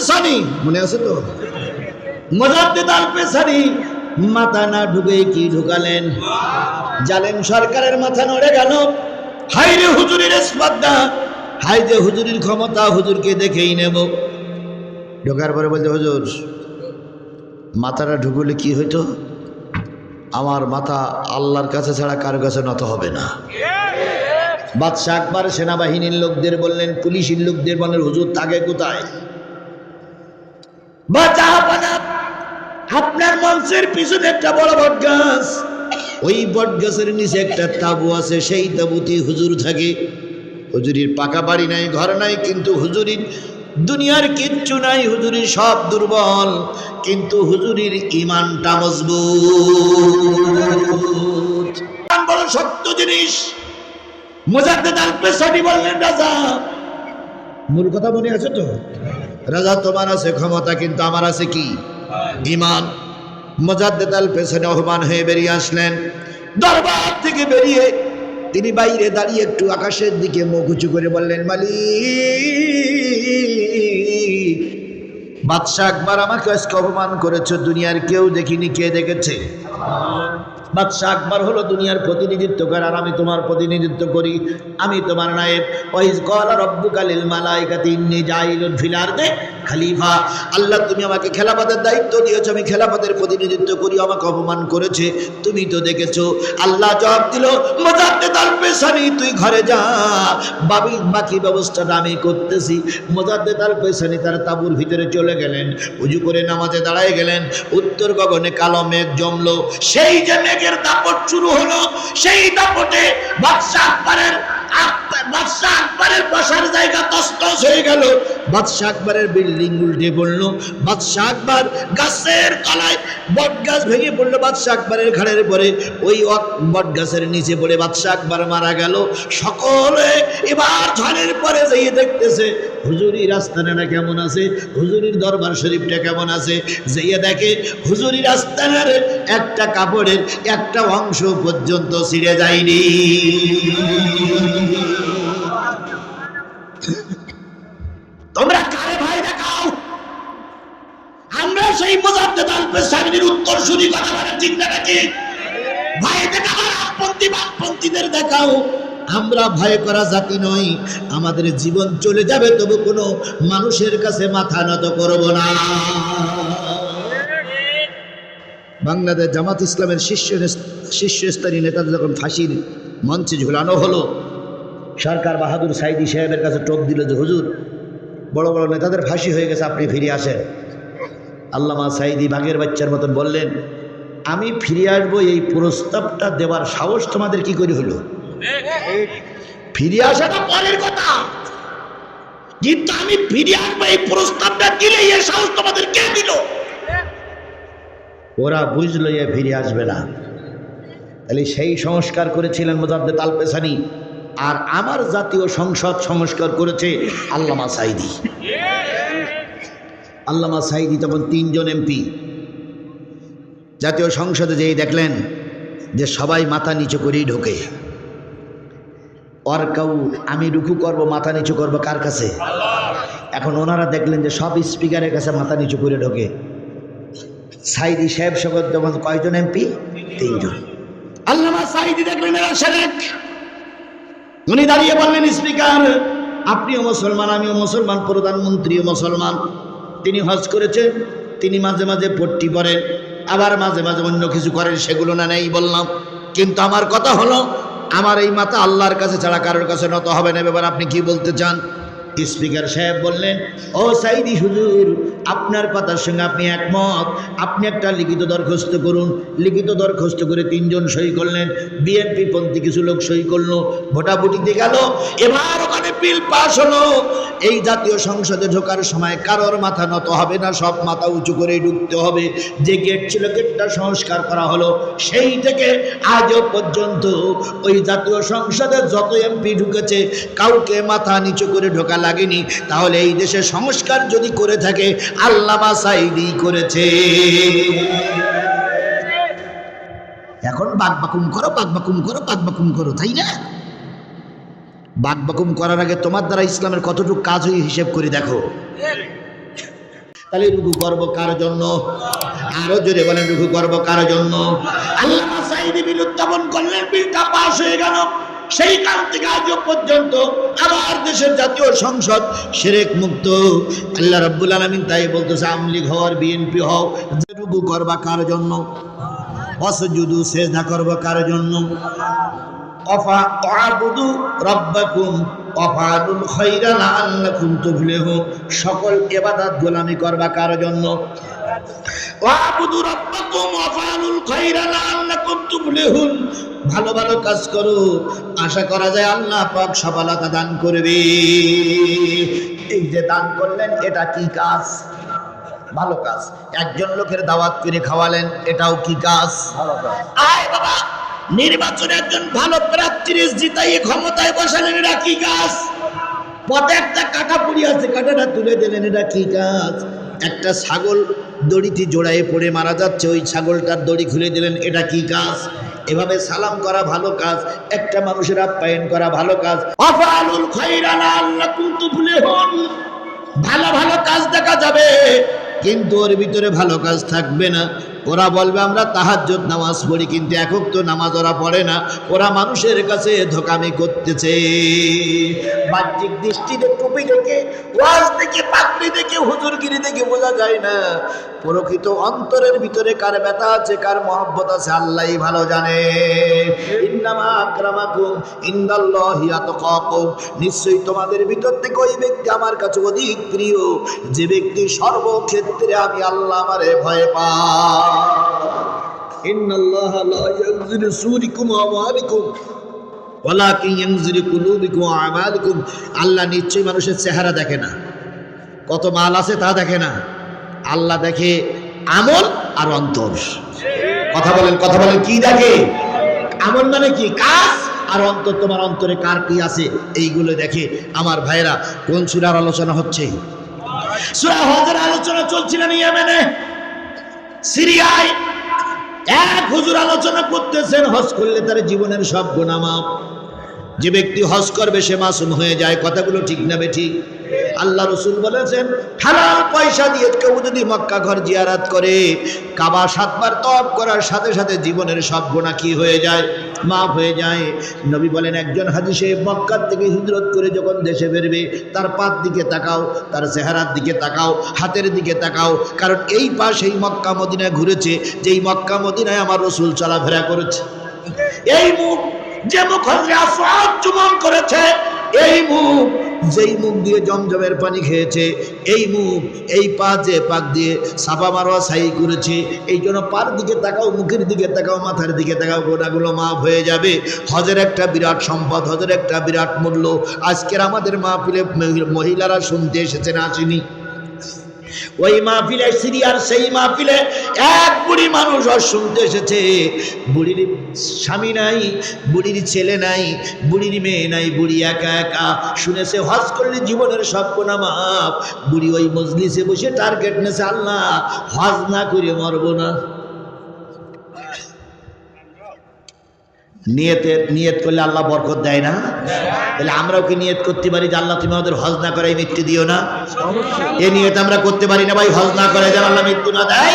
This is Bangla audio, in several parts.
পেছানি, মনে আছে তো? মোজাদ্দেদ আল পেছানি মাথা না ঢুকে কি ঢুকালেন? জালেম সরকারের মাথা নড়ে গেল। হাই রে হুজুরের স্পর্ধা, হাই যে হুজুরের ক্ষমতা, হুজুরকে দেখেই নেব। ঢোকার পরে বলছে, হুজুর মাথাটা ঢুকলে কি হইতো? আমার মাথা আল্লাহর কাছে ছাড়া কারো কাছে নত হবে না। বাদশাহ আকবর সেনাবাহিনীর লোকদের বললেন, পুলিশের লোকদের বললেন, হুজুর থাকে কোথায়? আপনার মঞ্চের পিছনে একটা বড় বট গাছ, ওই বট গাছের নিচে একটা তাঁবু আছে, সেই তাঁবুতে হুজুর থাকে। হুজুরির পাকা বাড়ি নাই, ঘর নাই, কিন্তু হুজুরির দুনিয়ার কিচ্ছু নাই, হুজুরির সব দুর্বল, কিন্তু হুজুরির ঈমানটা মজবুত। বড় শক্ত জিনিস। মোজাদ্দেদ আল পেছানি বললেন, রাজা, মূল কথা মনে আছে তো? রাজা তোমার আছে ক্ষমতা, কিন্তু আমার আছে কি? ঈমান। মোজাদ্দেদ আল পেছানি অহমান হয়ে বেরিয়ে আসলেন। দরবার থেকে বেরিয়ে তিনি বাইরে দাঁড়িয়ে একটু আকাশের দিকে মুখ উঁচু করে বললেন, মালিক, বাদশাহ আকবর আমাকে আজকে অপমান করেছে, দুনিয়ার কেউ দেখিনি, কে দেখেছে? বাদশাহ আকবর হলো দুনিয়ার প্রতিনিধিত্ব করে, আর আমি তোমার প্রতিনিধিত্ব করি, আমি তোমার নায়েব। ওয়াইজ ক্বালা রাব্বুকা লিল মালাইকাতি ইন্নী জাইলুন ফিল আরদি খলিফা। আল্লাহ তুমি আমাকে খেলাফতের দায়িত্ব দিয়েছো, আমি খেলাফতের প্রতিনিধিত্ব করি, আমাকে অপমান করেছে, তুমি তো দেখেছো। আল্লাহ জবাব দিল, মোজাদ্দেদ আল পেছানি তুই ঘরে যা, বাকি ব্যবস্থাটা আমি করতেছি। মোজাদ্দেদ আল পেছানি তার তাঁবুর ভিতরে চলে গেলেন, উজু করে নামাজে দাঁড়ায় গেলেন। উত্তর গগনে কালো মেঘ জমলো। সেই যে মেঘের দাপট শুরু হলো, সেই দাপটে বাদশাহ আকবরের বসার জায়গা তছনছ হয়ে গেল। বাদশাহ আকবরের বিল্ডিং উল্টে পড়লো। বাদশাহ আকবর গাছের তলায়, বট গাছ ভেঙে পড়লো বাদশাহ আকবরের ঘাড়ের পরে। ওই বট গাছের নিচে পড়ে বাদশাহ আকবর মারা গেল। সকলে এবার ঝড়ের পরে যেয়ে দেখতেছে হুজুরির আস্তানাটা কেমন আছে, হুজুরির দরবার শরীফটা কেমন আছে। যেয়ে দেখে হুজুরির আস্তানার একটা কাপড়ের একটা অংশ পর্যন্ত ছিঁড়ে যায়নি। তোমরা কারে ভাই দেখাও? আমরা সেই মোজাদ্দেদ আল পেছানির উত্তরসূরি, কথা বলার চিন্তা নাকি? ভাই দেখাও, আপনপন্থী বামপন্থীদের দেখাও। আমরা ভয় করা জাতি নই, আমাদের জীবন চলে যাবে তবু কোনো মানুষের কাছে মাথা নত করব না। বাংলাদেশ জামাত ইসলামের শীর্ষস্থানীয় নেতাদের যখন ফাঁসির মঞ্চে ঝুলানো হলো, সরকার বাহাদুর সাইদি সাহেবের কাছে টোপ দিল যে, হুজুর বড় বড় নেতাদের ফাঁসি হয়ে গেছে, আপনি ফিরে আসেন। আল্লামা সাইদি বাঘের বাচ্চার মতন বললেন, আমি ফিরে আসবো, এই প্রস্তাবটা দেওয়ার সাহস তোমাদের কি করে হলো? ফিরে আসাটা পরের কথা, কিন্তু আমি ফিরে আসবো এই প্রস্তাবটা দিলে এই সাহস তোমাদের কে দিল? ওরা বুঝলো এ ফিরে আসবে না। তাহলে সেই সংস্কার করেছিলেন মোজাদ্দেদ আল পেছানি, আর আমার জাতীয় সংসদ সংস্কার করেছে আল্লামা সাইদি। আল্লামা সাইদি তখন 3 জন এমপি জাতীয় সংসদে যেই দেখলেন যে সবাই মাথা নিচু করেই ঢোকে। আর কেউ আমি রুকু করব, মাথা নিচু করব কার কাছে? এখন ওনারা দেখলেন যে সব স্পিকারের কাছে মাথা নিচু করে ঢোকে। সাইদি সাহেব সগত যখন কয়জন এমপি? 3 জন। আল্লামা সাইদি দেখলেন এরা সেরেক। উনি দাঁড়িয়ে বললেন, স্পিকার আপনিও মুসলমান, আমিও মুসলমান, প্রধানমন্ত্রীও মুসলমান, তিনি হজ করেছেন, তিনি মাঝে মাঝে পট্টি পরেন, আবার মাঝে মাঝে অন্য কিছু করেন, সেগুলো না নেই বললাম, কিন্তু আমার কথা হলো আমার এই মাথা আল্লাহর কাছে ছাড়া কারোর কাছে নত হবে না। এবার আপনি কি বলতে চান? স্পিকার সাহেব বললেন, ও সাইদি হুজুর, আপনার কথার সঙ্গে আপনি একমত, আপনি একটা লিখিত দরখাস্ত করুন। লিখিত দরখাস্ত করে 3 জন সই করলেন, বিএনপি পন্থী কিছু লোক সই করলো, ভোটাভুটিতে গেল। এবার ওখানে বিল পাস হলো, এই জাতীয় সংসদে ঢোকার সময় কারোর মাথা নত হবে না, সব মাথা উঁচু করেই ঢুকতে হবে। যে গেট ছিল গেটটা সংস্কার করা হলো। সেই থেকে আজও পর্যন্ত ওই জাতীয় সংসদে যত এমপি ঢুকেছে কাউকে মাথা নিচু করে ঢোকা লাগেনি। তাহলে এই দেশে সংস্কার যদি করে থাকে আল্লামা সাইদি করেছে। এখন বাকবাকুম করো, বাকবাকুম করো, বাকবাকুম করো, তাই না? বাকবাকুম করার আগে তোমার দ্বারা ইসলামের কতটুকু কাজ হয়ে হিসেব করে দেখো। তাহলে রুকু করব কার জন্য? আরো জোরে বলেন, রুকু করব কার জন্য? আল্লামা সাঈদী বিল উত্থাপন করলেন, বিলটা পাস হয়ে গেল। সেই কাল থেকে আজ পর্যন্ত আমার দেশের জাতীয় সংসদ শিরক মুক্ত। আল্লাহ রাব্বুল আলামিন তাই বলতেছে, আওয়ামী লীগ হওয়ার বিএনপি হও, রুকু করবা কার জন্য? ওয়াসজুদু, সিজদা করব কার জন্য? ওয়াবুদু রাব্বাকুম ওয়াফআলুল খায়রা লাআল্লাকুম তুফলিহুন। সকল ইবাদত গোলামি করবা কার জন্য? ওয়াবুদু রাব্বাকুম ওয়াফআলুল খায়রা লাআল্লাকুম তুফলিহুন। ভালো ভালো কাজ করো, আশা করা যায় আল্লাহ পাক সফলতা দান করবে। এই যে দান করলেন, এটা কি কাজ? ভালো কাজ। একজন লোকের দাওয়াত করে খাওয়ালেন, এটাও কি কাজ? ভালো কাজ। আয় বাবা, নির্বাচনে একজন ভালো প্রার্থীর জিতাইয়ে ক্ষমতায় বসালেন, এটা কি কাজ? পথে একটা কাটা পড়ে আছে, কাটাটা তুলে দিলেন, এটা কি কাজ? একটা ছাগল দড়িতে জোড়ায় পড়ে মারা যাচ্ছে, ওই ছাগলটার দড়ি খুলে দিলেন, এটা কি কাজ? এভাবে সালাম করা ভালো কাজ, একটা মানুষের আপ্যায়ন করা ভালো কাজ। ওয়াফআলুল খায়রা লাআল্লাকুম তুফলিহুন। ভালো ভালো কাজ দেখা যাবে, কিন্তু ওর ভিতরে ভালো কাজ থাকবে না। ওরা বলবে আমরা তাহাজ্জুদ নামাজ পড়ি, কিন্তু একক তো নামাজ ওরা পড়ে না। ওরা মানুষের কাছে ধোকামি করতেছে। বাহ্যিক দৃষ্টিতে টুপি দেখে, ওয়াজ দেখে, পাগড়ি দেখে, হুজুরগিরি দেখে বোঝা যায় না প্রকৃত অন্তরের ভিতরে কার ব্যথা আছে, কার মহব্বত আছে, আল্লাহই ভালো জানে। ইন্নামা আকরামাকুম ইনদাল্লাহি আতকাকুম। নিশ্চয়ই তোমাদের ভিতর থেকে ওই ব্যক্তি আমার কাছে অধিক প্রিয়, যে ব্যক্তি সর্বক্ষেত্রে আমি আল্লাহ আমারে ভয় পাই। ইন্নাল্লাহা লা ইয়ানজুরু সুরিকুম ওয়া আমওয়ালিকুম ওয়ালাকিন ইয়ানজুরু কুলুবিকুম ওয়া আমালিকুম। আল্লাহ নিশ্চয়ই মানুষের চেহারা দেখে না, কত মাল আছে তা দেখে না। আল্লাহ দেখে আমল আর অন্তর। কথা বলেন, কথা বলেন, কি দেখে? আমল মানে কি? কাজ। আর অন্তর, তোমার অন্তরে কার কি আছে, এইগুলো দেখে। আমার ভাইরা, কোন সূরার আলোচনা হচ্ছে? সূরা হজের আলোচনা চলছিল না ইয়েমেনে, সিরিয়ায়। এক হুজুর আলোচনা করতেছেন, হজ করলে তার জীবনের সব গুনাহ মাফ। যে ব্যক্তি হজ করবে সে মাসুম হয়ে যায়। কথাগুলো ঠিক না বেঠিক? আল্লাহ রসুল বলেছেন, হালাল পয়সা দিয়ে কেউ যদি মক্কা ঘর জিয়ারত করে, কাবা 7 বার তওয়াফ করার সাথে সাথে জীবনের সব গুনাহ কি হয়ে যায়? মাফ হয়ে যায়। নবী বলেন, একজন হাজী মক্কা থেকে হিজরত করে যখন দেশে ফিরবে, তার পার দিকে তাকাও, তার চেহারার দিকে তাকাও, হাতের দিকে তাকাও, কারণ এই পা সেই মক্কা মদিনায় ঘুরেছে, যেই মক্কা মদিনায় আমার রসুল চলাফেরা করেছে। এই মুখ, যে মুখ হযরত আসওয়াদ চুম্বন করেছে, এই মুখ, যেই মুখ দিয়ে জমজমের পানি খেয়েছে, এই মুখ, এই পা যে পাক দিয়ে সাফা মারওয়া সাই করেছে, এই জন্য পার দিকে তাকাও, মুখের দিকে তাকাও, মাথার দিকে তাকাও, গোনাগুলো মাফ হয়ে যাবে। হজের একটা বিরাট সম্পদ, হজের একটা বিরাট মূল্য। আজকের আমাদের মাহফিলে মহিলারা শুনতে এসেছেন, আসেনি? ওই মাহফিলে, সিরিয়ার সেই মাহফিলে এক বুড়ি মানুষ শুনতে এসেছে। বুড়ির স্বামী নাই, বুড়ির ছেলে নাই, বুড়ির মেয়ে নাই, বুড়ি একা একা। শুনেছে হজ করলে জীবনের সব গুনাহ মাফ। বুড়ি ওই মজলিসে বসে টার্গেট নেছে, আল্লাহ হজ না করে মরবো না। নিয়ত করলে আল্লাহ বরকত দেয় না? তাহলে আমরাও কি নিয়ত করতে পারি যে আল্লাহ তুমি আমাদের হজ না করাই মৃত্যু দিও না? এই নিয়ত আমরা করতে পারি না ভাই, হজ না করে যেন আল্লাহ মৃত্যু না দেয়।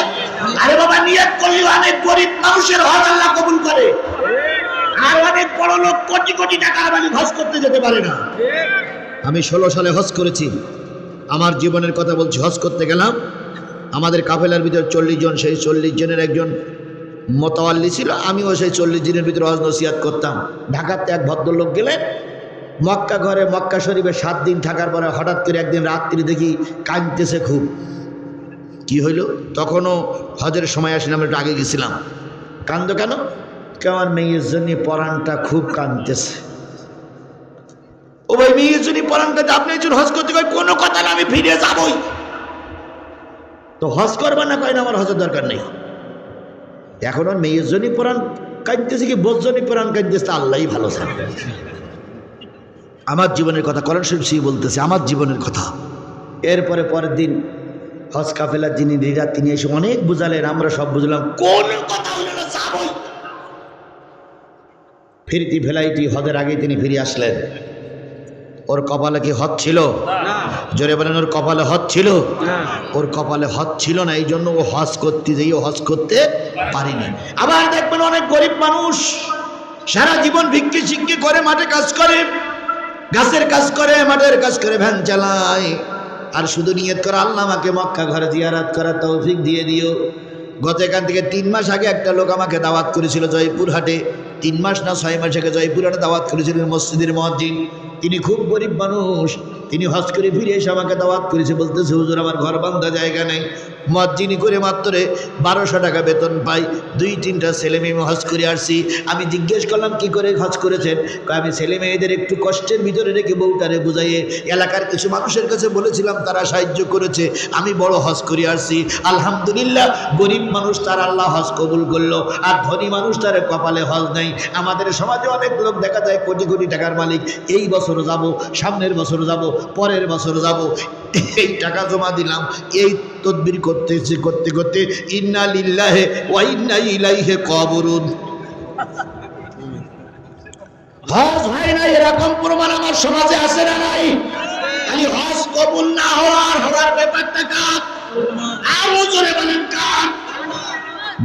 আরে বাবা, নিয়ত করলে অনেক গরিব মানুষের হজ আল্লাহ কবুল করে, আর অনেক বড় লোক কোটি কোটি টাকার মালিক হজ করতে যেতে পারে না। আমি 16 সালে হজ করেছি, আমার জীবনের কথা বলছি। হজ করতে গেলাম, আমাদের কাফেলার ভিতর 40 জন, সেই 40 জনের একজন মোতাওয়াল্লি ছিল। আমিও সেই 40 দিনের ভিতরে হজ নসিহত করতাম। ঢাকাতে এক ভদ্রলোক গেলেন মক্কা ঘরে, মক্কা শরীফে 7 দিন থাকার পরে হঠাৎ করে একদিন রাত্রি দেখি কাঁদতেছে খুব। কি হইল? তখনও হজের সময় আসলাম, একটু আগে গেছিলাম। কান্দো কেন? আমার মেয়ের জন্য পরাণটা খুব কাঁদতেছে। ও ভাই, মেয়ের জন্য পরাণটা, আপনি একজন হজ করতে কয়, কোনো কথা না, আমি ফিরে যাবই। তো হজ করবা না? কয় না, আমার হজের দরকার নেই। এখন আর মেয়ের জন্য পরাণ কাঁদতেছে কি বোঝ জন্য পরাণ কাঁদতেছে, আল্লাহই ভালো থাকবে। আমার জীবনের কথা কোরআন শরীফ সেই বলতেছে, আমার জীবনের কথা। এরপরে পরের দিন হজ কাফেলার যিনি লিডার, তিনি এসে অনেক বুঝালেন, আমরা সব বুঝলাম, কোন কথা হলো না, যাবই। ফিরতি ফ্লাইটই হজের আগে তিনি ফিরে আসলেন। ওর কপালে কি হজ ছিল? জোরে বলেন, ওর কপালে হজ ছিল? ওর কপালে হজ ছিল না, এই জন্য ও হজ করতে যেয়ে হজ করতে পারেনি। আবার দেখবেন অনেক গরিব মানুষ সারা জীবন ভিক্ষি শিক্ষি করে, মাঠে কাজ করে, গাছের কাজ করে, মাঠের কাজ করে, ভ্যান চালায়, আর শুধু নিয়ত করে আল্লাহ আমাকে মক্কা ঘরে জিয়ারত করার তৌফিক দিয়ে দিও। গত এখান থেকে 3 মাস আগে একটা লোক আমাকে দাওয়াত করেছিল জয়পুরহাটে, 3 মাস না 6 মাস আগে জয়পুরহাটে দাওয়াত করেছিলেন মসজিদের মুয়াজ্জিন। তিনি খুব গরিব মানুষ, তিনি হজ করে ফিরে এসে আমাকে দাওয়াত করেছে, বলতেছে হুজুর আমার ঘর বান্ধা জায়গা নেই, মুয়াজ্জিনি করে মাত্র 1200 টাকা বেতন পাই, 2-3টা ছেলে মেয়ে হজ করে আসছি। আমি জিজ্ঞেস করলাম কি করে হজ করেছেন? আমি ছেলে মেয়েদের একটু কষ্টের ভিতরে রেখে বউটারে বুঝাইয়ে এলাকার কিছু মানুষের কাছে বলেছিলাম, তারা সাহায্য করেছে, আমি বড় হজ করে আসছি আলহামদুলিল্লাহ। গরিব মানুষ তার আল্লাহ হজ কবুল করলো, আর ধনী মানুষ তার কপালে হজ নাই। আমাদের সমাজে অনেক লোক দেখা যায় কোটি কোটি টাকার মালিক, এই বছর যাব, সামনের বছর যাব, পরের বছর যাব, এই টাকা জমা দিলাম, এই তদবির করতেছে, করতে করতে ইন্না লিল্লাহি ওয়া ইন্না ইলাইহি রাজিউন। হজ হয় না এরকম প্রমাণ আমার সমাজে আছে না নাই? খালি হজ কবুল না হওয়ার ব্যাপারটা কার? আরো জোরে বলেন কার?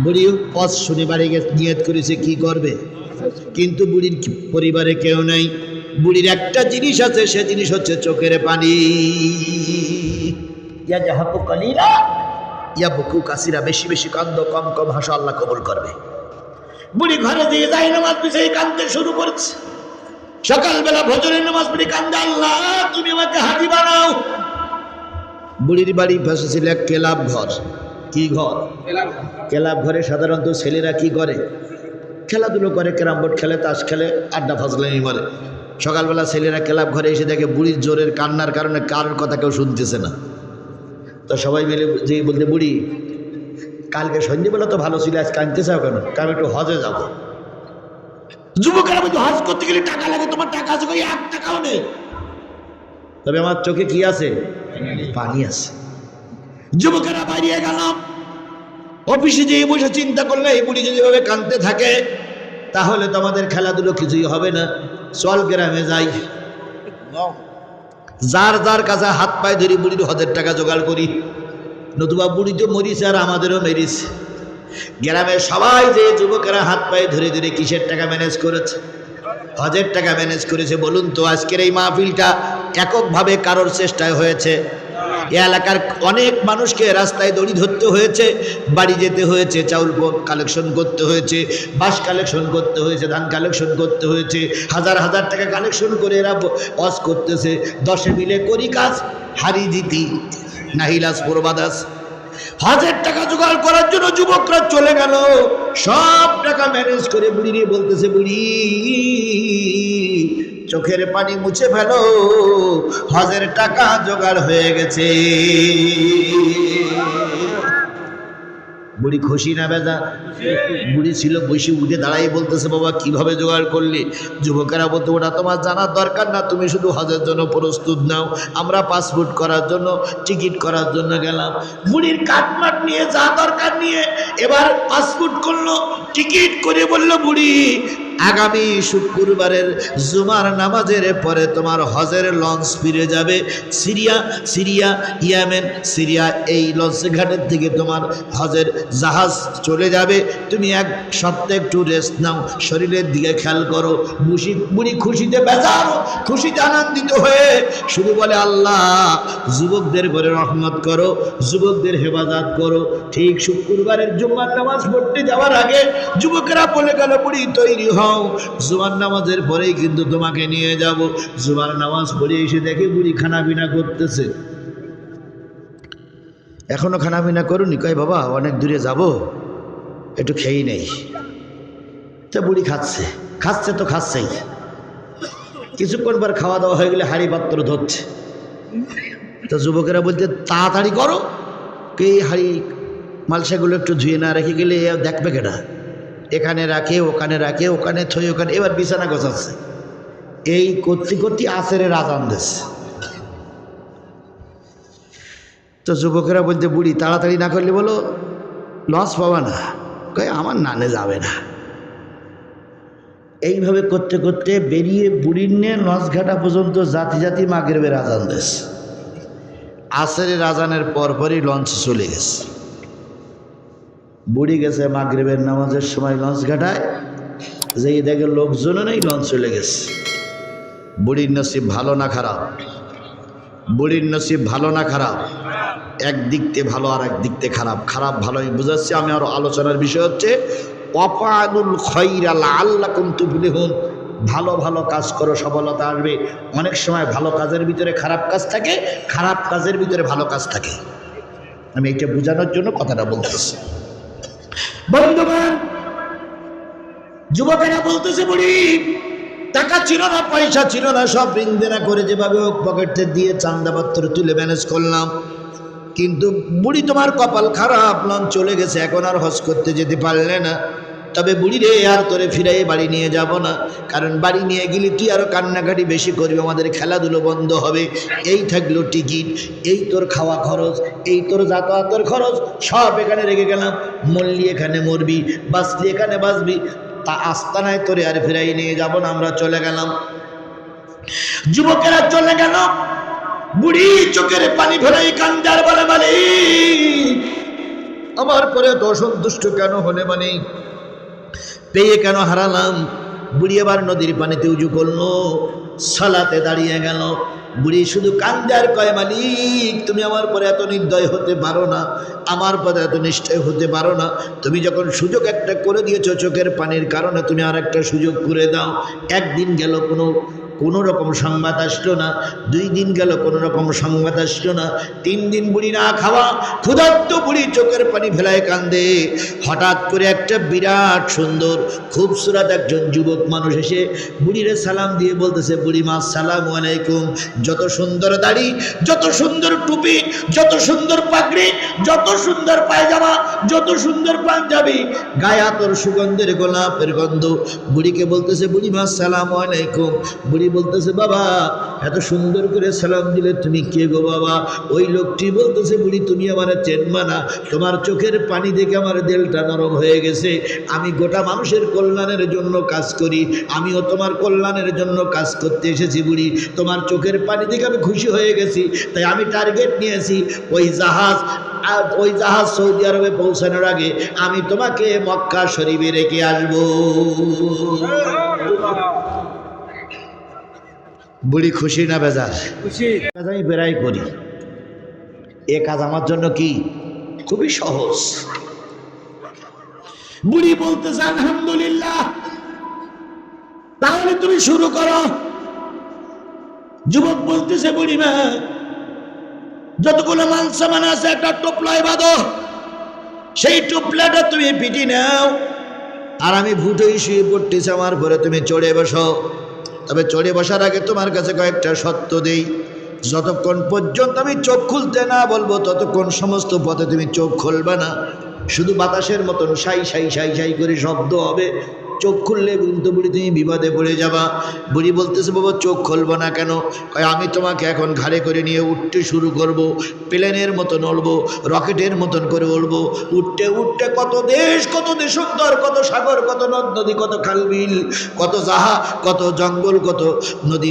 বুড়ি হজ শুনে বাড়ি গিয়ে নিয়ত করেছে কি করবে, কিন্তু বুড়ির পরিবারে কেউ নাই। বুড়ির একটা জিনিস আছে, সে জিনিস হচ্ছে চোখের পানি। ইয়া জাহাবু কালিলা ইয়া বুকু কাসিরা, বেশি বেশি কান্দ, কম কম হাসো, আল্লাহ কবুল করবে। বুড়ি ঘরে দিয়ে যাই নামাজ পিছিয়ে কাঁদতে শুরু করেছে। সকালবেলা ফজরের নামাজ পড়ে কান্দে, আল্লাহ তুমি আমাকে হাজি বানাও। বুড়ির বাড়ি পাশে ছিল এক ক্লাব ঘর। কি ঘর? ক্লাব ঘরে সাধারণত ছেলেরা কি করে? খেলাধুলো করে, ক্যারাম বোর্ড খেলে, তাস খেলে, আড্ডা ফাজলামি মারে। সকালবেলা ছেলেরা ক্লাব ঘরে এসে দেখে বুড়ির জোরের কান্নার কারণে কারোর কথা কেউ শুনতেছে না। তো সবাই মিলে যে বলতে, বুড়ি কালকে সন্ধ্যেবেলা তো ভালো ছিল, আজ কাঁদতে চাও কেন? কারণ একটু হজে যাব। যুবকেরা বলতে, হজ করতে গেলে টাকা লাগে, তোমার টাকা আছে? 1 টাকাও নেই। তবে আমার চোখে কি আছে? পানি আছে। যুবকেরা বাইরে গেলাম, অফিসে যেয়ে বসে চিন্তা করলে এই বুড়ি যদি এভাবে কাঁদতে থাকে তাহলে তো আমাদের খেলাধুলো কিছুই হবে না। চল গ্রামে যাই, যার যার কাছে হাত পায়ে ধরি বুড়ির হজের টাকা জোগাড় করি, নতুবা বুড়ি তো মরিছে আর আমাদেরও মেরিছে। গ্রামের সবাই যে যুবকেরা হাত পায়ে ধরে ধরে কিসের টাকা ম্যানেজ করেছে? হজের টাকা ম্যানেজ করেছে। বলুন তো আজকের এই মাহফিলটা এককভাবে কারোর চেষ্টায় হয়েছে? এ এলাকার অনেক মানুষকে রাস্তায় দড়ি ধরতে হয়েছে, বাড়ি যেতে হয়েছে, চাউল কালেকশন করতে হয়েছে, বাঁশ কালেকশন করতে হয়েছে, ধান কালেকশন করতে হয়েছে, হাজার হাজার টাকা কালেকশন করে এরা ওয়াজ করতেছে। 10 মিলে করি কাজ, হারি জিতি নাহিলাস প্রবাদাস। হজের টাকা জোগাড় করার জন্য যুবকরা চলে গেল, সব টাকা ম্যানেজ করে বুড়ি নিয়ে বলতেছে, বুড়ি চোখের পানি মুছে ফেলো, হজের টাকা জোগাড় হয়ে গেছে। বুড়ি খুশি না বেজা? বুড়ি ছিল বসে, উঠে দাঁড়াই বলতেছে, বাবা কিভাবে জোগাড় করলি? যুবকেরা বলতো, ওটা তোমার জানার দরকার না, তুমি শুধু হজের জন্য প্রস্তুত নাও, আমরা পাসপোর্ট করার জন্য, টিকিট করার জন্য গেলাম। বুড়ির কাটমাট নিয়ে যা দরকার নিয়ে এবার পাসপোর্ট করলো, টিকিট করে বলল, বুড়ি আগামী শুক্রবারের জুমার নামাজের পরে তোমার হজের লঞ্চ ফিরে যাবে সিরিয়া ইয়েমেন সিরিয়া, এই লঞ্চ ঘাটের থেকে তোমার হজের জাহাজ চলে যাবে। তুমি 1 সপ্তাহ একটু রেস্ট নাও, শরীরের দিকে খেয়াল করো। বুড়ি খুশিতে বেজারো, খুশিতে আনন্দিত হয়ে শুধু বলে, আল্লাহ যুবকদের ঘরে রহমত করো, যুবকদের হেফাজত করো। ঠিক শুক্রবারের জুমার নামাজ পড়তে যাওয়ার আগে যুবকেরা বলে গেল, বুড়ি তৈরি হও, জুমার নামাজের পরেই কিন্তু তোমাকে নিয়ে যাব। জুমার নামাজ পড়ে এসে দেখে বুড়ি খানা পিনা করতেছে। এখনো খানা পিনা করুনি? কয় বাবা অনেক দূরে যাব, একটু খেয়েই নেই। তা বুড়ি খাচ্ছে তো খাচ্ছেই। কিছুক্ষণ পর খাওয়া দাওয়া হয়ে গেলে হাঁড়ি পাত্র ধরছে। তো যুবকেরা বলতে, তাড়াতাড়ি করো, এই হাঁড়ি মালসাগুলো একটু ধুয়ে না রেখে গেলে দেখবে কেনা? এখানে রাখে, ওখানে রাখে, ওখানে থই, ওখানে, এবার বিছানা গোছাচ্ছে। এই করতে করতে আসরের আজান দিচ্ছে। তো যুবকেরা বলতে, বুড়ি তাড়াতাড়ি না করলে বলো লস পাবা না। কয় আমার নানে যাবে না। এইভাবে করতে করতে বেরিয়ে বুড়ির নিয়ে লঞ্চ ঘাটা পর্যন্ত জাতি জাতি মাগরিবের আজান দিচ্ছে। আসরের আজানের পরপরই লঞ্চ চলে গেছে। বুড়ি গেছে মাগরিবের নামাজের সময় লঞ্চ ঘাটায়, যেই দেখে লোকজনও নেই, লঞ্চ চলে গেছে। বুড়ির নসিব ভালো না খারাপ? বুড়ির নসিব ভালো না খারাপ? এক দিকতে ভালো আর এক দিকতে খারাপ। খারাপ ভালো আমি বুঝাচ্ছি। আমি আরো আলোচনার বিষয় হচ্ছে ওয়াফালুল খায়রা লাআল্লাকুম তুফলিহুন। ভালো ভালো কাজ করো, সফলতা আসবে। অনেক সময় ভালো কাজের ভিতরে খারাপ কাজ থাকে, খারাপ কাজের ভিতরে ভালো কাজ থাকে। আমি এটা বোঝানোর জন্য কথাটা বলতেছি। বন্ধুগণ, যুবকেরা বলতেছে বুড়ি টাকা ছিল না, পয়সা ছিল না, সব ঋণ দেনা করে যেভাবে হোক পকেটে দিয়ে চান্দাপত্র তুলে ম্যানেজ করলাম। কিন্তু বুড়ি তোমার কপাল খারাপ, লঞ্চ চলে গেছে, এখন আর হজ করতে যেতে পারলে না। তবে বুড়ি রে, আর তোরে ফিরাই বাড়ি নিয়ে যাব না, কারণ বাড়ি নিয়ে গেলে তুই আরো কান্নাকাটি বেশি করবি, আমাদের খেলাধুলো বন্ধ হবে। এই থাকলো টিকিট, এই তোর খাওয়া খরচ, এই তোর যাতায়াতের খরচ, সব এখানে রেখে গেলাম। মরলি এখানে মরবি, বাঁচলি এখানে বাঁচবি, তা আস্তানায় তোরে আর ফিরাই নিয়ে যাব না, আমরা চলে গেলাম। যুবকেরা চলে গেল। বুড়ি চোখের পানি ফেলাই কান্দার বলে, মালিক আমার পরে তো অসন্তুষ্ট কেন হলে, মানে পেয়ে কেন হারালাম? বুড়ি আবার নদীর পানিতে উজু করলো, সালাতে দাঁড়িয়ে গেল। বুড়ি শুধু কান্দে আর কয়, মালিক তুমি আমার পরে এত নির্দয় হতে পারো না, আমার পরে এত নিশ্চয় হতে পারো না। তুমি যখন সুযোগ একটা করে দিয়েছো চোখের পানির কারণে, তুমি আর একটা সুযোগ করে দাও। একদিন গেল, কোনো রকম সংবাদ আসলো না। 2 দিন গেল, কোনো রকম সংবাদ আসলো না। 3 দিন বুড়ি না খাওয়া, ক্ষুধার্ত বুড়ি চোখের পানি ফেলায় কান্দে। হঠাৎ করে একটা বিরাট সুন্দর খুবসুরত একজন যুবক মানুষ এসে বুড়িরে সালাম দিয়ে বলতেছে, বুড়ি মা আসসালামু আলাইকুম। যত সুন্দর দাড়ি, যত সুন্দর টুপি, যত সুন্দর পাগড়ি, যত সুন্দর পায়জামা, যত সুন্দর পাঞ্জাবি, গায়ে আতর সুগন্ধের গোলাপের গন্ধ। বুড়িকে বলতেছে, বুড়ি মা আসসালামু আলাইকুম। বুড়ি বলতেছে, বাবা এত সুন্দর করে সালাম দিলে তুমি কে গো বাবা? ওই লোকটি বলতেছে, বুড়ি তুমি আমার চেনবা না, তোমার চোখের পানি দেখে আমার দিলটা নরম হয়ে গেছে। আমি গোটা মানুষের কল্যাণের জন্য কাজ করি, আমিও তোমার কল্যাণের জন্য কাজ করতে এসেছি বুড়ি। তোমার চোখের পানি দেখে আমি খুশি হয়ে গেছি, তাই আমি টার্গেট নিয়েছি ওই জাহাজ সৌদি আরবে পৌঁছানোর আগে আমি তোমাকে মক্কা শরীফে রেখে আসবো। বুড়ি খুশি না বেজার? খুশি। আমি বেড়াই করি, এ কাজ আমার জন্য কি খুবই সহজ। বুড়ি বলতেছে, আলহামদুলিল্লাহ, তাহলে তুমি শুরু করো। যুবক বলতেছে, বুড়ি মা যতগুলো মাল সামান আছে একটা টোপলায় বাঁধো, সেই টোপলাটা তুমি পিটি নাও, আর আমি ভুটোই শুয়ে পড়তেছি, আমার ঘরে তুমি চড়ে বসো। তবে চড়ে বসার আগে তোমার কাছে কয়েকটা সত্য দেই, যতক্ষণ পর্যন্ত আমি চোখ খুলতে না বলবো ততক্ষণ সমস্ত পথে তুমি চোখ খুলবে না। শুধু বাতাসের মতন সাই সাই সাই সাই করে শব্দ হবে, চোখ খুললে কিন্তু বুড়ি তুমি বিপদে পড়ে যাবা। বুড়ি বলতেছে, বাবা চোখ খুলবো না কেন? কয়, আমি তোমাকে এখন ঘাড়ে করে নিয়ে উঠতে শুরু করব, প্লেনের মতন উড়বো, রকেটের মতন করে উড়বো। উঠতে উঠতে কত দেশ, কত দেশান্তর, কত সাগর, কত নদ নদী, কত খালবিল, কত জাহা, কত জঙ্গল, কত নদী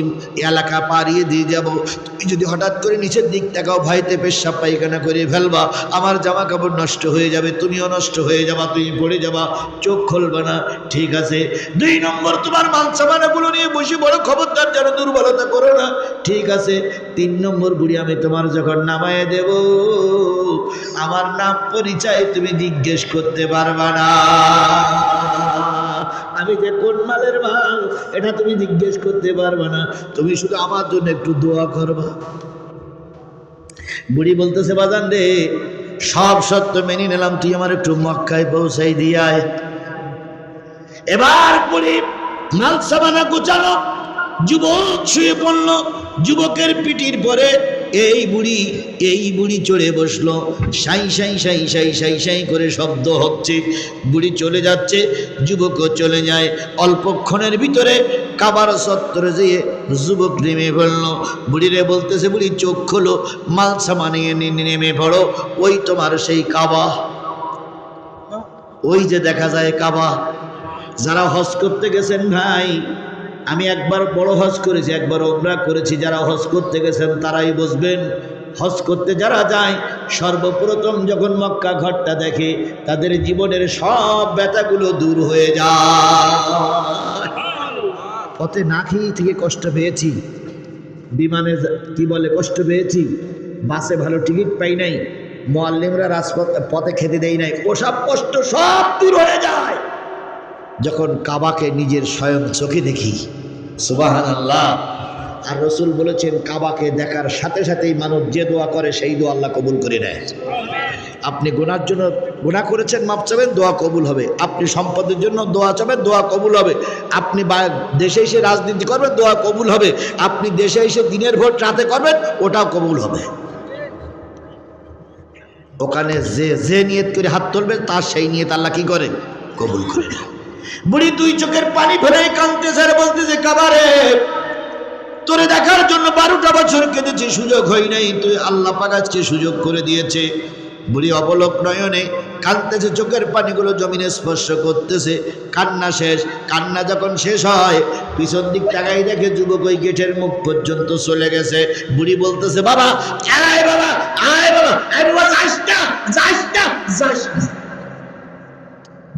এলাকা পাড়িয়ে দিয়ে যাব। তুমি যদি হঠাৎ করে নিচের দিক তাকাও, ভাইতে পেশাব পায়খানা করে ফেলবা, আমার জামা কাপড় নষ্ট হয়ে যাবে, তুমিও নষ্ট হয়ে যাবা, তুমি পড়ে যাবা, চোখ খুলবা না। ঠিক আছে। 2 নম্বর, তোমার মাল সামানাগুলো নিয়ে বসে বড় খবরদার যেন দুর্বলতা করো না। ঠিক আছে। 3 নম্বর, বুড়ি আমি তোমার যখন নামায় দেব, আমার নাম পরিচয় তুমি জিজ্ঞেস করতে পারবা না, আমি যে কোন মালের মাল এটা তুমি জিজ্ঞেস করতে পারবা না, তুমি শুধু আমার জন্য একটু দোয়া করবা। বুড়ি বলতেছে, বাজান রে, সব সত্য মেনে নিলাম, তুই আমার একটু মক্কায় পৌঁছাই দিয়ায়। এবার বুড়ি মাল সামানা গুছালো, যুবক শুয়ে পড়ল, যুবকের পিঠির পরে এই বুড়ি চড়ে বসলো। সাই সাই সাই সাই সাই সাই করে শব্দ হচ্ছে, বুড়ি চলে যাচ্ছে, যুবকও চলে যায়। অল্পক্ষণের ভিতরে কাবার চত্বরে যেয়ে যুবক নেমে পড়ল। বুড়িরে বলতেছে, বুড়ি চোখ খোলো, মাল সামানিয়ে নেমে পড়ো, ওই তোমার সেই কাবা, ওই যে দেখা যায় কাবা। যারা হজ করতে গেছেন ভাই, আমি একবার বড় হজ করেছি, একবার উমরা করেছি, যারা হজ করতে গেছেন তারাই বুঝবেন, হজ করতে যারা যায় সর্বপ্রথম যখন মক্কা ঘরটা দেখে তাদের জীবনের সব ব্যথাগুলো দূর হয়ে যায়। পথে না খেয়ে থেকে কষ্ট পেয়েছি, বিমানে কি বলে কষ্ট পেয়েছি, বাসে ভালো টিকিট পাই নাই, মুআল্লিমরা পথে খেতে দেয় নাই, ওসব কষ্ট সব দূর হয়ে যায় যখন কাবাকে নিজের স্বয়ং চোখে দেখি। সুবহানাল্লাহ। আর রসুল বলেছেন কাবাকে দেখার সাথে সাথেই মানুষ যে দোয়া করে সেই দোয়া আল্লাহ কবুল করে নেয়। আপনি গুনার জন্য গুনাহ করেছেন, মাপ চাবেন, দোয়া কবুল হবে। আপনি সম্পদের জন্য দোয়া চাবেন, দোয়া কবুল হবে। আপনি দেশে এসে রাজনীতি করবেন, দোয়া কবুল হবে। আপনি দেশে এসে দিনের ভোট রাতে করবেন, ওটাও কবুল হবে। ওখানে যে নিয়ত করে হাত তুলবে তার সেই নিয়ত আল্লাহ কি করে? কবুল করে। বুড়ি দুই চোখের পানি ফেলে কাঁদতেছে আর বলতেছে কাবারে তোরে দেখার জন্য 12টা বছর কেঁদেছি, সুযোগ হয় নাই, তুই আল্লাহ পাক আজকে সুযোগ করে দিয়েছে। বুড়ি অবলোক নয়নে কাঁদতেছে, চোখের পানিগুলো জমিনে স্পর্শ করতেছে। কান্না শেষ। কান্না যখন শেষ হয় পিছন দিক তাকাই দেখে যুবক ওই গেটের মুখ পর্যন্ত চলে গেছে। বুড়ি বলতেছে বাবা আয় বাবা, আয় বাবা, আয় বাবা, যাস না, যাস না, যাস না।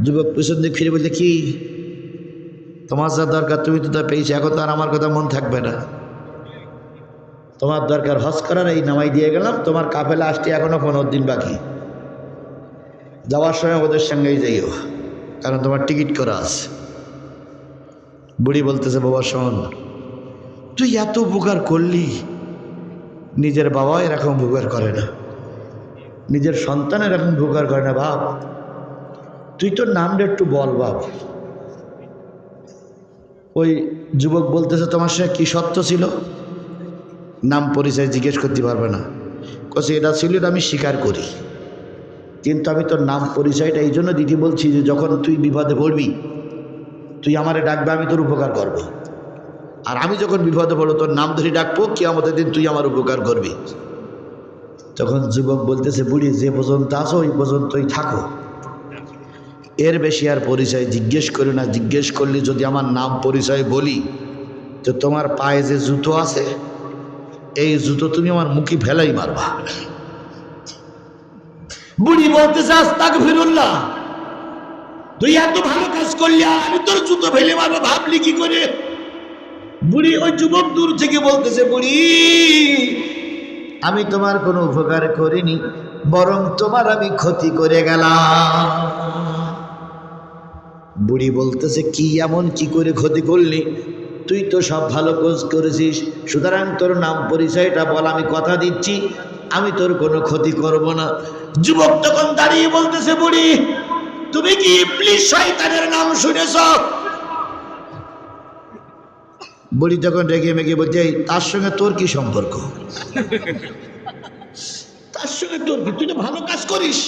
যুবক পিছন দিক ফিরে বলতে কি তোমার যা দরকার তুমি তো তা পেয়েছি, এখন তো আর আমার কথা মন থাকবে না। তোমার দরকার হজ করার, এই নামাই দিয়ে গেলাম, তোমার কাফেলা আসতে এখনো 15 দিন বাকি। যাওয়ার সময় ওদের সঙ্গেই যাইও, কারণ তোমার টিকিট করা আছে। বুড়ি বলতেছে বাবা শোন, তুই এত উপকার করলি, নিজের বাবা এরকম উপকার করে না, নিজের সন্তান এরকম উপকার করে না। বাপ তুই তোর নামটা একটু বল বাপ। ওই যুবক বলতেছে তোমার সঙ্গে কি সত্য ছিল? নাম পরিচয় জিজ্ঞেস করতে পারবে না। কছে এটা ছিল, এটা আমি স্বীকার করি, কিন্তু আমি তোর নাম পরিচয়টা এই জন্য দিতে বলছি যে যখন তুই বিপদে পড়বি তুই আমারে ডাকবে, আমি তোর উপকার করব। আর আমি যখন বিপদে পড়বো তোর নাম ধরে ডাকবো, কিয়ামতের দিন তুই আমার উপকার করবি। তখন যুবক বলতেছে বুড়ি যে পর্যন্ত আসো ওই পর্যন্তই থাকো, এর বেশি আর পরিচয় জিজ্ঞেস করি না। জিজ্ঞেস করলে যদি আমার নাম পরিচয় বলি তো তোমার পায়ে যে জুতো আছে এই জুতো তুমি আমার মুখে ফেলাই মারবা। বুড়ি বলতেছে আস্তাগফিরুল্লাহ, তুই এত ভালো কাজ করলি আমি তোর জুতো ফেলে মারবো ভাবলি কি করে? বুড়ি ওই যুবক দূর থেকে বলতেছে বুড়ি আমি তোমার কোনো উপকার করিনি, বরং তোমার আমি ক্ষতি করে গেলাম। বুড়ি বলতেছে কি এমন কি করে ক্ষতি করলি? তুই তো সব ভালো কাজ করেছিস, সুতরাং তোর নাম পরিচয়টা বল, আমি কথা দিচ্ছি আমি তোর কোনো ক্ষতি করব না। যুবক তখন দাঁড়িয়ে বলতেছে বুড়ি তুমি কি ইবলিস শয়তানের নাম শুনেছ? বুড়ি তখন রেগে মেগে বলছে তার সঙ্গে তোর কি সম্পর্ক? তার সঙ্গে তোর কি? তুই তো ভালো কাজ করিস।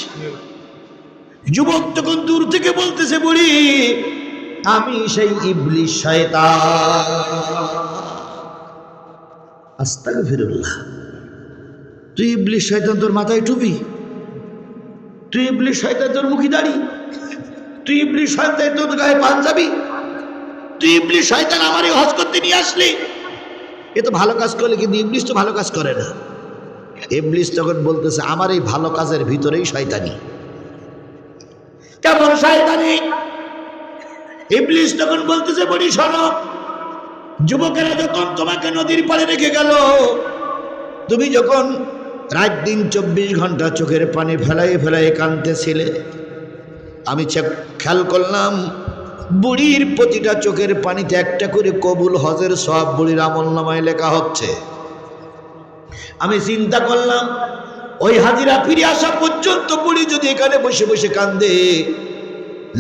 যুবক তখন দূর থেকে বলতেছে বুড়ি আমি সেই ইবলিস শয়তান। আস্তাগফিরুল্লাহ, তুই ইবলিস শয়তান, তোর মাথায় টুপি, তুই ইবলিস শয়তান, তোর মুখে দাড়ি, তুই ইবলিস শয়তান, তোর গায়ে পাঞ্জাবি, তুই ইবলিস শয়তান আমারই হজ করতে নিয়ে আসলি। এ তো ভালো কাজ করলে, কিন্তু ইবলিস তো ভালো কাজ করে না। ইবলিস তখন বলতেছে আমার এই ভালো কাজের ভিতরেই শয়তানি। কেমন শয়তানি? ইবলিস তখন বলতেছে বড়ি শোনো, যুবকেরা যখন তোমাকে নদীর পাড়ে রেখে গেল, তুমি যখন রাত দিন 24 ঘন্টা চোখের পানি ফেলাই ফেলাই কাঁদতেছিলে, আমি খেয়াল করলাম বুড়ির প্রতিটা চোখের পানিতে একটা করে কবুল হজের সব বুড়ির আমলনামায় লেখা হচ্ছে। আমি চিন্তা করলাম ওই হাজিরা ফিরে আসা পর্যন্ত বুড়ি যদি এখানে বসে বসে কান্দে,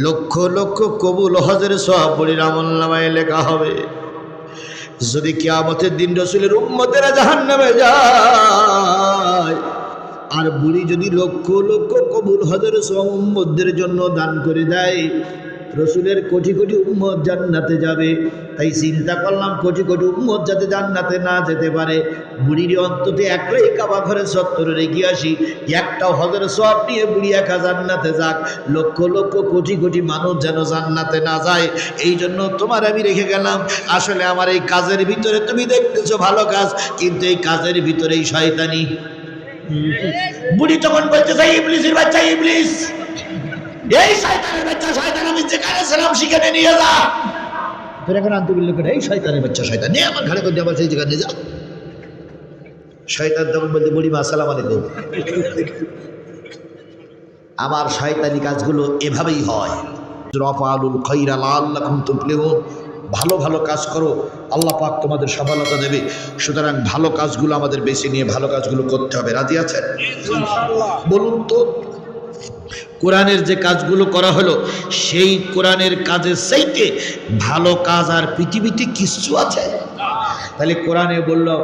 লক্ষ লক্ষ কবুল হজের সব বুড়ির আমলনামায় লেখা হবে। যদি কিয়ামতের দিন রাসূলের উম্মতেরা জাহান্নামে যায় আর বুড়ি যদি লক্ষ লক্ষ কবুল হজের সব উম্মতদের জন্য দান করে দেয়, রসুলের কোটি কোটি উম্মত জান্নাতে যাবে। তাই চিন্তা করলাম কোটি কোটি উম্মত যাতে জান্নাতে না যেতে পারে, বুড়ির অন্তত একটাই কাবা ঘরের চত্বরে রেখে আসি, একটা হজের সওয়াব নিয়ে বুড়ি একা জান্নাতে যাক, লক্ষ লক্ষ কোটি কোটি মানুষ যেন জান্নাতে না যায়। এই জন্য তোমার আমি রেখে গেলাম। আসলে আমার এই কাজের ভিতরে তুমি দেখতেছো ভালো কাজ, কিন্তু এই কাজের ভিতরেই শয়তানি। বুড়ি তখন বলতেছে ইবলিসের বাচ্চা ইবলিস, এই শয়তানের বাচ্চা শয়তান, আমি যেখানে ছিলাম সেখানে নিয়ে যা। তোর এখন আনতে বললো এই শয়তানের বাচ্চা শয়তান নিয়ে আমার ঘাড়ে করে আবার সেই জায়গায় নিয়ে যা। শয়তান তখন বলতে বুড়ি মা আসসালামু আলাইকুম। আমার শয়তানি কাজগুলো এভাবেই হয়। রাফালুল খায়রা লাআল্লাকুম তুফলিহুন, ভালো ভালো কাজ করো, আল্লাহ পাক তোমাদের সফলতা দেবে। সুতরাং ভালো কাজগুলো আমাদের বেছে নিয়ে ভালো কাজগুলো করতে হবে। রাজি আছেন ইনশাআল্লাহ? বলুন তো, কোরআনের যে কাজগুলো করা হলো সেই কোরআনের কাজের চাইতে ভালো কাজ আর পৃথিবীতে কিছু আছে? তাহলে কোরআনে বললো,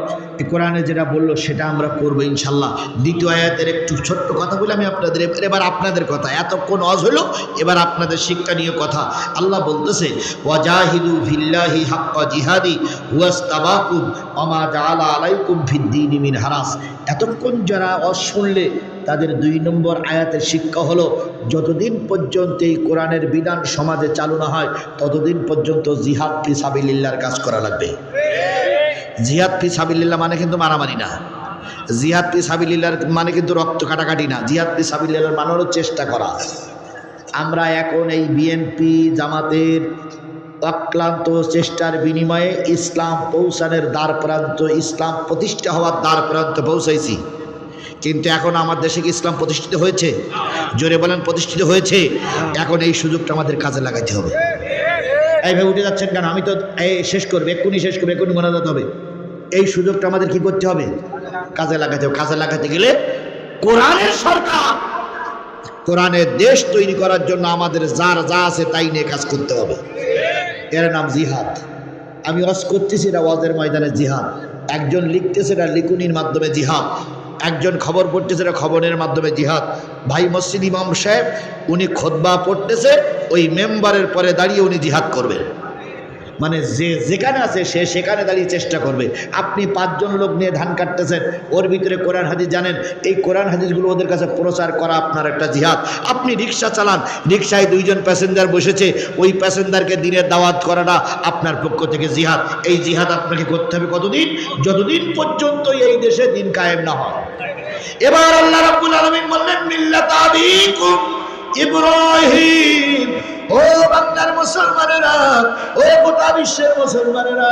কোরআনে যেটা বললো সেটা আমরা করবো ইনশাল্লাহ। দ্বিতীয় আয়াতের একটু ছোট্ট কথা বলে আমি আপনাদের, এবার আপনাদের কথা, এতক্ষণ ওয়াজ হলো, এবার আপনাদের শিক্ষণীয় কথা। আল্লাহ বলতেছে ওয়াজাহিদু ফিল্লাহি হাক্কা জিহাদি ওয়াস্তাবাকুম ওমা জাআলা আলাইকুম ফিদ্দীনি মিন হারাজ। এতক্ষণ যারা ওয়াজ শুনলে তাদের 2 নম্বর আয়াতের শিক্ষা হলো, যতদিন পর্যন্ত এই কোরআনের বিধান সমাজে চালু না হয় ততদিন পর্যন্ত জিহাদ ফি সাবিলিল্লাহর কাজ করা লাগবে। জিহাদ ফি সাবিলিল্লাহ মানে কিন্তু মারামারি না, জিহাদ ফি সাবিলিল্লাহর মানে কিন্তু রক্ত কাটাকাটি না, জিহাদ ফি সাবিলিল্লাহর মানে হলো চেষ্টা করা। আমরা এখন এই বিএনপি জামাতের অক্লান্ত চেষ্টার বিনিময়ে ইসলাম পৌঁছানোর দ্বার প্রান্ত, ইসলাম প্রতিষ্ঠা হওয়ার দ্বার প্রান্ত পৌঁছাইছি। কিন্তু এখন আমার দেশে কি ইসলাম প্রতিষ্ঠিত হয়েছে? জোরে বলেন, প্রতিষ্ঠিত হয়েছে? এখন এই সুযোগটা আমাদের কাজে লাগাতে হবে। এইভাবে উঠে যাচ্ছেন কেন? আমি তো শেষ করবো, এক্ষুনি শেষ করবো, এক্ষুনি মোনাজাত হবে। এই সুযোগটা আমাদের কি করতে হবে? কাজে লাগাতে হবে। কাজে লাগাতে গেলে কোরআনের সরকার, কোরআনের দেশ তৈরি করার জন্য আমাদের যার যা আছে তাই নিয়ে কাজ করতে হবে। এর নাম জিহাদ। আমি ওয়াজ করতেছি, এটা ওয়াজের ময়দানে জিহাদ। একজন লিখতেছে, এটা লিখুনির মাধ্যমে জিহাদ। একজন খবর পড়তেছে, এটা খবরের মাধ্যমে জিহাদ। ভাই মসজিদ ইমাম সাহেব উনি খুতবা পড়তেছে, ওই মেম্বারের পরে দাঁড়িয়ে উনি জিহাদ করবেন। মানে যে যেখানে আছে সে সেখানে দাঁড়িয়ে চেষ্টা করবে। আপনি 5 জন লোক নিয়ে ধান কাটতেছেন, ওর ভিতরে কোরআন হাদিস জানেন, এই কোরআন হাদিসগুলো ওদের কাছে প্রচার করা আপনার একটা জিহাদ। আপনি রিক্সা চালান, রিক্সায় 2 জন প্যাসেঞ্জার বসেছে, ওই প্যাসেঞ্জারকে দিনের দাওয়াত করাটা আপনার পক্ষ থেকে জিহাদ। এই জিহাদ আপনাকে করতে হবে কতদিন? যতদিন পর্যন্ত এই দেশে দিন কায়েম না হয়। এবার আল্লাহ রাব্বুল আলামিন বললেন মিল্লাত আবিকুম ইব্রাহিম। ও বাংলার মুসলমানেরা, ও গোটা বিশ্বের মুসলমানেরা,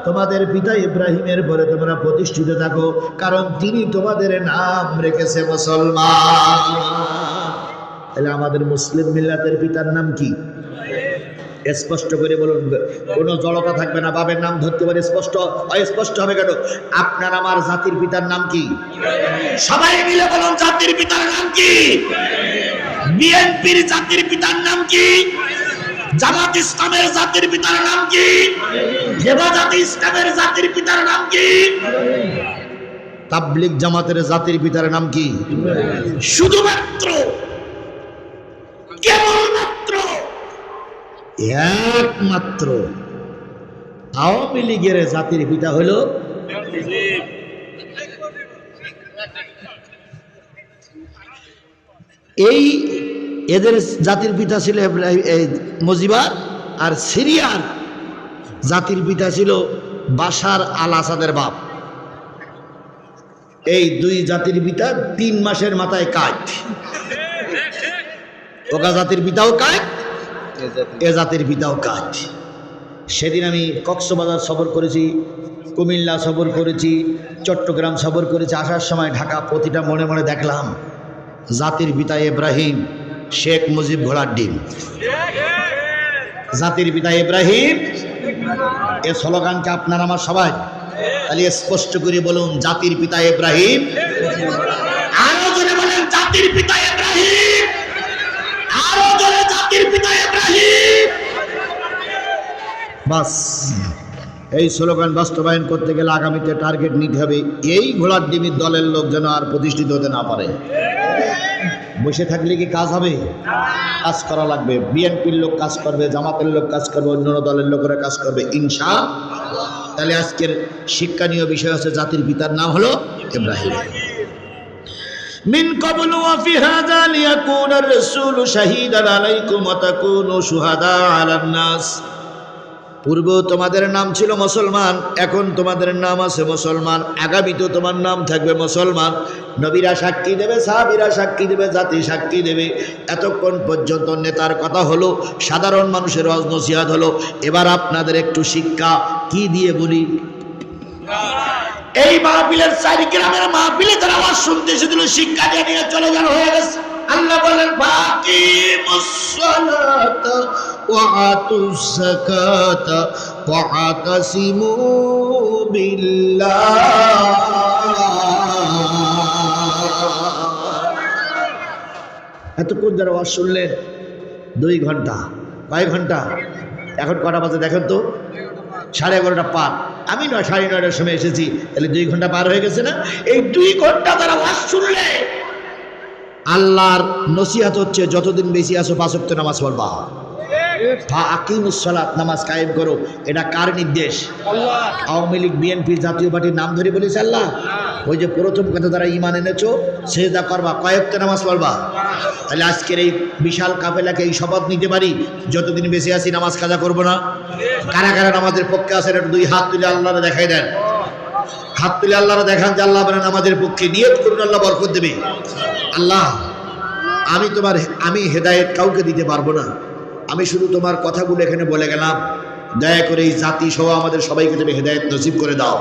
তোমাদের পিতা ইব্রাহিমের পরে তোমরা প্রতিষ্ঠিত থাকো, কারণ তিনি তোমাদের নাম রেখেছে মুসলমান। তাহলে আমাদের মুসলিম মিল্লাতের পিতার নাম কি? স্পষ্ট করে বলুন, কোনো জড়তা থাকবে না। বাবার নাম ধরতে পারে, স্পষ্ট অস্পষ্ট হবে কেন? আপনার আমার জাতির পিতার নাম কি? সবাই মিলে বলুন, জাতির পিতার নাম কি? বিএনপির জাতির পিতার নাম কি? জামাত ইসলামের জাতির পিতার নাম কি? হেফাজতে ইসলামের জাতির পিতার নাম কি? তাবলীগ জামাতের জাতির পিতার নাম কি? শুধুমাত্র, কেবলমাত্র, একমাত্র আওয়ামী লীগের জাতির পিতা হলো এই, এদের জাতির পিতা ছিল মুজিবার, আর সিরিয়ার জাতির পিতা ছিল বাশার আল আসাদের বাপ। এই 2 জাতির পিতা 3 মাসের মাথায় কাজ। ওকা জাতির পিতাও কাজ, এ জাতির পিতাও কাজ। সেদিন আমি কক্সবাজার সফর করেছি, কুমিল্লা সফর করেছি, চট্টগ্রাম সফর করেছি। আসার সময় ঢাকা প্রতিটা মনে মনে দেখলাম জাতির পিতা ইব্রাহিম, শেখ মুজিব ঘোড়ার ডিম। জাতির পিতা ইব্রাহিম, এ স্লোগানকে আপনার আমার সবাই তাহলে স্পষ্ট করে বলুন, জাতির পিতা ইব্রাহিম। আরো জোরে বলেন, জাতির পিতা ইব্রাহিম। আরো জোরে, জাতির পিতা ইব্রাহিম। বাস, এই স্লোগান বাস্তবায়ন করতে গেলে আগামীতে টার্গেট নিতে হবে, এই ঘোড়ার ডিমের দলের লোক যেন আর প্রতিষ্ঠিত হতে না পারে। বসে থাকলে কি কাজ হবে? কাজ করা লাগবে। বিএনপির লোক কাজ করবে, জামাতের লোক কাজ করবে, অন্য দলের লোকেরা কাজ করবে ইনশাআল্লাহ। তাহলে আজকের শিক্ষণীয় বিষয় হচ্ছে জাতির পিতার নাম হলো ইব্রাহিম। মিন ক্বাবলু ওয়া ফি হাযা লিয়াকুনা আর-রাসূলু শাহীদান আলাইকুম ওয়া তাকুনু শুহাদা আলান নাস। পূর্বেও তোমাদের নাম ছিল মুসলমান, এখন তোমাদের নাম আছে মুসলমান, আগামীতেও তোমার নাম থাকবে মুসলমান। নবীরা সাক্ষী দেবে, সাহাবীরা সাক্ষী দেবে, জাতি সাক্ষী দেবে। এতক্ষণ পর্যন্ত নেতার কথা হলো, সাধারণ মানুষের ওয়াজ নসিহত হলো। এবার আপনাদের একটু শিক্ষা কি দিয়ে বলি। এই মাহফিলের চারি গ্রামের মাহফিলে তারা আওয়াজ শুনতে এসেছিল, শিক্ষা দিয়ে নিয়ে চলে যান, হয়ে গেছে। আল্লাহ বলেন ফাকিমুস সালাতা ওয়া আতুজ যাকাতা ওয়া আতাসিমু বিল্লাহ। এতক্ষণ যারা ওয়াজ শুনলেন 2 ঘন্টা, কয় ঘন্টা? এখন কটা বাজে দেখেন তো? 11:30 পার। আমি 9:30টার সময় এসেছি, তাহলে 2 ঘন্টা পার হয়ে গেছে না? এই 2 ঘন্টা তারা ওয়াজ শুনলে আল্লাহর নসিহত হচ্ছে যতদিন বেশি আসো 5 ওয়াক্ত নামাজ পড়বা, আকিমুস সালাত, নামাজ কায়েম করো। এটা কার নির্দেশ? আওয়ামী লীগ, বিএনপি, জাতীয় পার্টির নাম ধরে বলেছে আল্লাহ। ওই যে প্রথম কথা, যারা ঈমান এনেছো সেজদা করবা, কয় ওয়াক্ত নামাজ পড়বা। তাহলে আজকের এই বিশাল কাফেলাকে এই শপথ নিতে পারি যতদিন বেঁচে আছি নামাজ কাজা করবো না। কারা কারা নামাজের পক্ষে আছেন একটু 2 হাত তুলে আল্লাহরে দেখাই দেন। হাত তুলে আল্লাহরে দেখান যে আল্লাহ আপনার নামাজের পক্ষে, নিয়ত করুন আল্লাহ বরকত দেবে। আল্লাহ আমি হেদায়েত কাউকে দিতে পারবো না, আমি শুধু তোমার কথাগুলো এখানে বলে গেলাম। দয়া করে এই জাতি সহ আমাদের সবাইকে তুমি হেদায়েত নসিব করে দাও।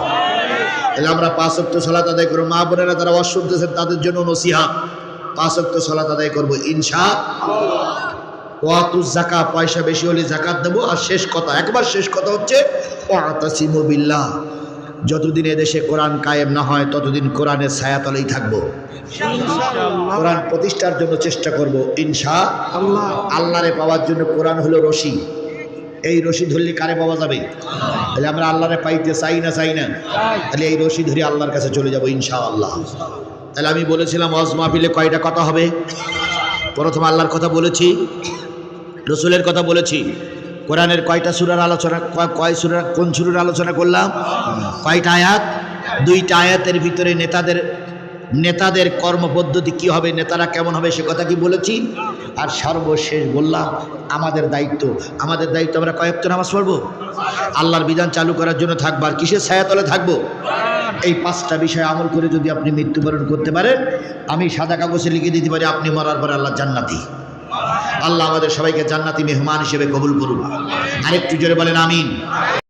তাহলে আমরা 5 ওয়াক্ত সালাত আদায় করবো। মা বোনেরা যারা ওয়াজ শুনতেছেন তাদের জন্য নসিহত, 5 ওয়াক্ত সালাত আদায় করবো ইনশাআল্লাহ। ওয়াতুজ যাকাত, পয়সা বেশি হলে যাকাত দেবো। আর শেষ কথা, একবার শেষ কথা হচ্ছে ওয়াতাসিমু বিল্লাহ। যতদিন এদেশে কোরআন কায়েম না হয় ততদিন কোরআনের ছায়াতলেই থাকবো। কোরআন প্রতিষ্ঠার জন্য চেষ্টা করব ইনশাআল্লাহ। আল্লাহরে পাওয়ার জন্য কোরআন হলো রশি, এই রশি ধরলে কারে পাওয়া যাবে? তাহলে আমরা আল্লাহরে পাইতে চাই না তাহলে এই রশি ধরে আল্লাহর কাছে চলে যাব ইনশাআল্লাহ। তাহলে আমি বলেছিলাম ওয়াজ মাহফিলে কয়টা কথা হবে? প্রথম আল্লাহর কথা বলেছি, রসুলের কথা বলেছি, কোরআনের কয়টা সূরার আলোচনা, কোন সূরার আলোচনা করলাম, কয়টা আয়াত? 2টা আয়াতের ভিতরে নেতাদের কর্মপদ্ধতি কি হবে, নেতারা কেমন হবে সে কথা কি বলেছি। আর সর্বশেষ বললাম আমাদের দায়িত্ব আমরা কয় ওয়াক্ত নামাজ পড়বো, আল্লাহর বিধান চালু করার জন্য থাকবো। আর কিসের ছায়াতলে থাকবো? এই 5টা বিষয় আমল করে যদি আপনি মৃত্যুবরণ করতে পারেন, আমি সাদা কাগজে লিখে দিতে পারি আপনি মরার পরে আল্লাহ জান্নাতি। আল্লাহ আমাদের সবাইকে জান্নাতি মেহমান হিসেবে কবুল করুন। আরেকটু জোরে বলেন আমিন।